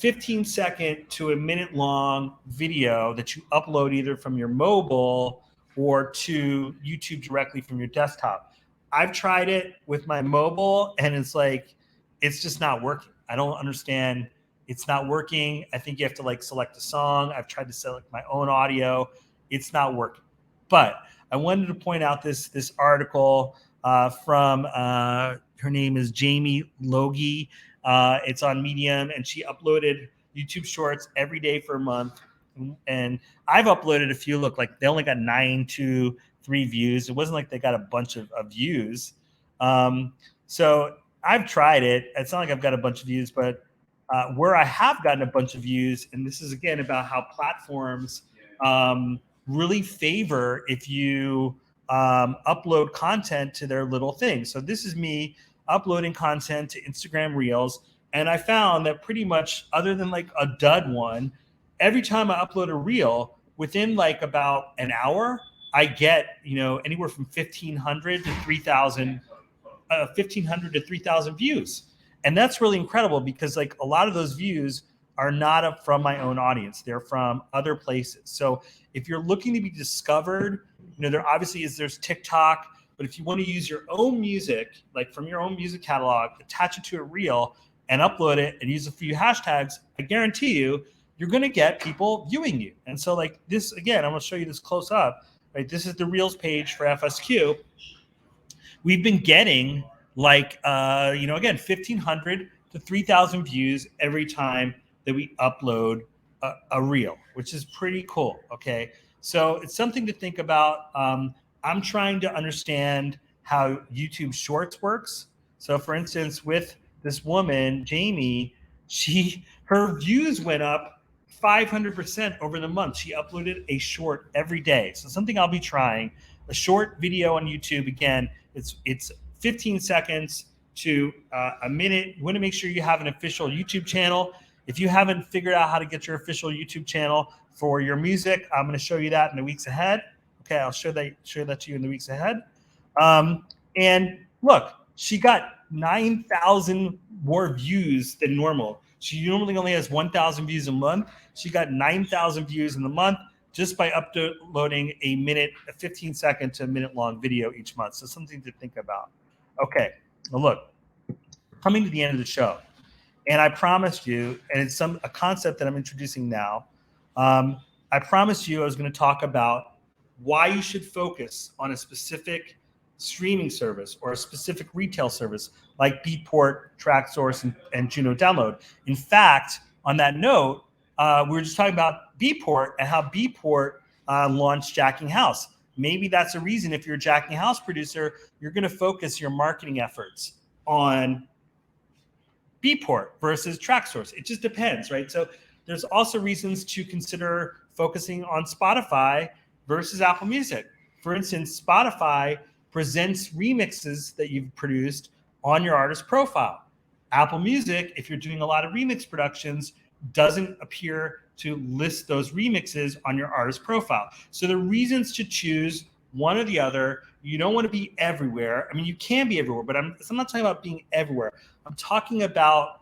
15-second to a minute long video that you upload either from your mobile or to YouTube directly from your desktop. I've tried it with my mobile, and it's just not working. I don't understand. It's not working. I think you have to select a song. I've tried to select my own audio. It's not working. But I wanted to point out this article from her name is Jamie Logie. It's on Medium, and she uploaded YouTube Shorts every day for a month. And I've uploaded a few. Look, they only got 9 to 3 views. It wasn't like they got a bunch of views. So I've tried it. It's not like I've got a bunch of views, but where I have gotten a bunch of views, and this is again about how platforms really favor if you upload content to their little thing. So this is me uploading content to Instagram Reels, and I found that pretty much, other than a dud one, every time I upload a reel, within about an hour, I get anywhere from 1,500 to 3,000 views. And that's really incredible, because a lot of those views are not from my own audience. They're from other places. So if you're looking to be discovered, there obviously there's TikTok, but if you want to use your own music, from your own music catalog, attach it to a reel and upload it and use a few hashtags, I guarantee you're going to get people viewing you. And so this, again, I'm going to show you this close up, right? This is the Reels page for FSQ. We've been getting again, 1,500 to 3,000 views every time that we upload a reel, which is pretty cool. Okay. So it's something to think about. I'm trying to understand how YouTube Shorts works. So for instance, with this woman, Jamie, her views went up 500% over the month. She uploaded a short every day. So something I'll be trying, a short video on YouTube. Again, it's 15 seconds to a minute. You want to make sure you have an official YouTube channel. If you haven't figured out how to get your official YouTube channel for your music, I'm going to show you that in the weeks ahead. Okay, I'll show that to you in the weeks ahead. And look, she got 9,000 more views than normal. She normally only has 1,000 views a month. She got 9,000 views in the month just by uploading a 15-second to a minute-long video each month. So something to think about. Okay, well, look, coming to the end of the show, and I promised you, and it's a concept that I'm introducing now. I promised you I was going to talk about why you should focus on a specific streaming service or a specific retail service like Beatport, TrackSource, and Juno Download. In fact, on that note, we were just talking about Beatport and how Beatport launched Jacking House. Maybe that's a reason, if you're a Jacking House producer, you're going to focus your marketing efforts on Beatport versus TrackSource. It just depends, right? So there's also reasons to consider focusing on Spotify versus Apple Music. For instance, Spotify presents remixes that you've produced on your artist profile. Apple Music, if you're doing a lot of remix productions, doesn't appear to list those remixes on your artist profile. So the reasons to choose one or the other, you don't want to be everywhere. I mean, you can be everywhere, but I'm not talking about being everywhere. I'm talking about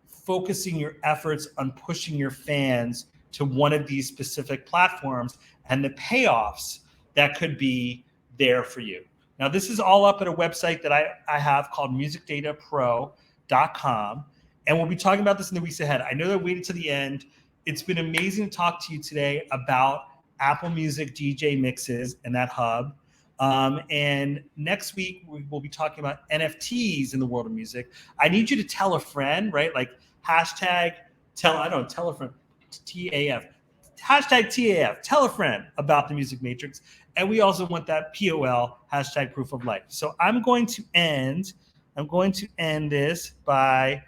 focusing your efforts on pushing your fans to one of these specific platforms and the payoffs that could be there for you. Now, this is all up at a website that I have called musicdatapro.com. And we'll be talking about this in the weeks ahead. I know that I waited to the end. It's been amazing to talk to you today about Apple Music DJ mixes and that hub. And next week, we'll be talking about NFTs in the world of music. I need you to tell a friend, right? Like hashtag tell a friend, TAF. Hashtag TAF, tell a friend about the Music Matrix. And we also want that POL, hashtag proof of life. So I'm going to end this by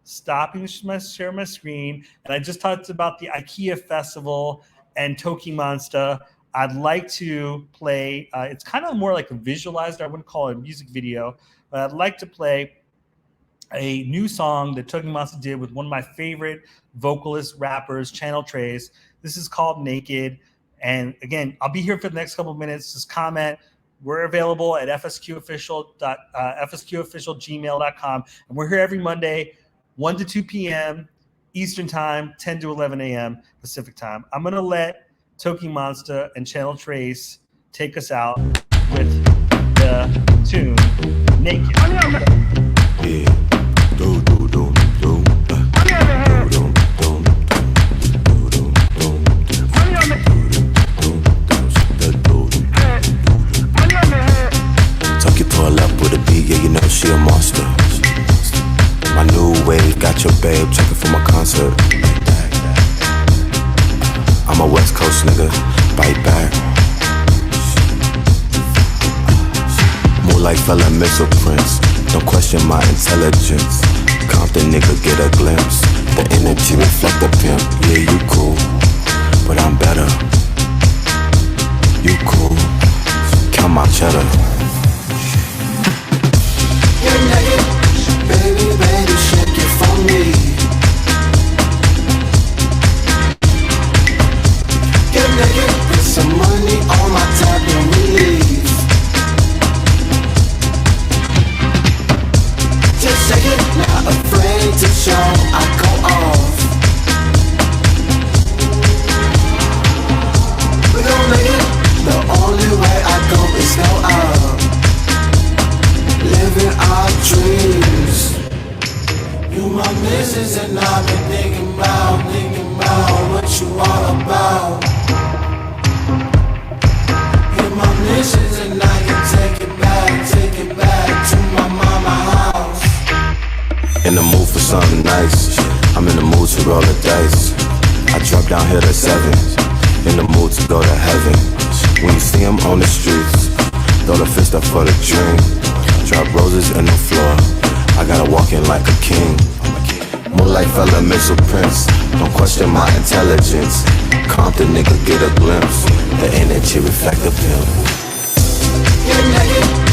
stopping to share my screen. And I just talked about the IKEA Festival and Toki Monster. I'd like to play, it's kind of more like a visualized, I wouldn't call it a music video, but I'd like to play a new song that Toki Monster did with one of my favorite vocalist rappers, Channel Trace. This is called Naked. And again, I'll be here for the next couple of minutes. Just comment. We're available at fsqofficial.gmail.com. And we're here every Monday, 1 to 2 p.m. Eastern Time, 10 to 11 a.m. Pacific Time. I'm going to let Toki Monster and Channel Trace take us out with the tune Naked. Yeah. Do do do do. Tuck your toilet up with a beat, yeah, you know she a monster. My new wave got your babe checking for my concert. I'm a West Coast nigga, bite back. More like fella missile prints. Don't question my intelligence. Compton nigga get a glimpse. The energy reflect the pimp. Yeah, you cool, but I'm better. You cool, count my cheddar. You're naked, baby, baby, shake it for me. You're naked, put some money on my tab and we leave. Just say it, not afraid to show I go off. We gon' make it, the only way I go is go up. Living our dreams. You my missus and I've been thinking about what you all about. You my missus and I can take it back to my mama house. In the mood for something nice, I'm in the mood to roll the dice. I drop down here to 7, in the mood to go to heaven. When you see him on the streets, throw the fist up for the dream. Drop roses in the floor, I gotta walk in like a king. More like fella missile prints, don't question my intelligence. Compton nigga get a glimpse, the energy reflect the pimp. You're naked.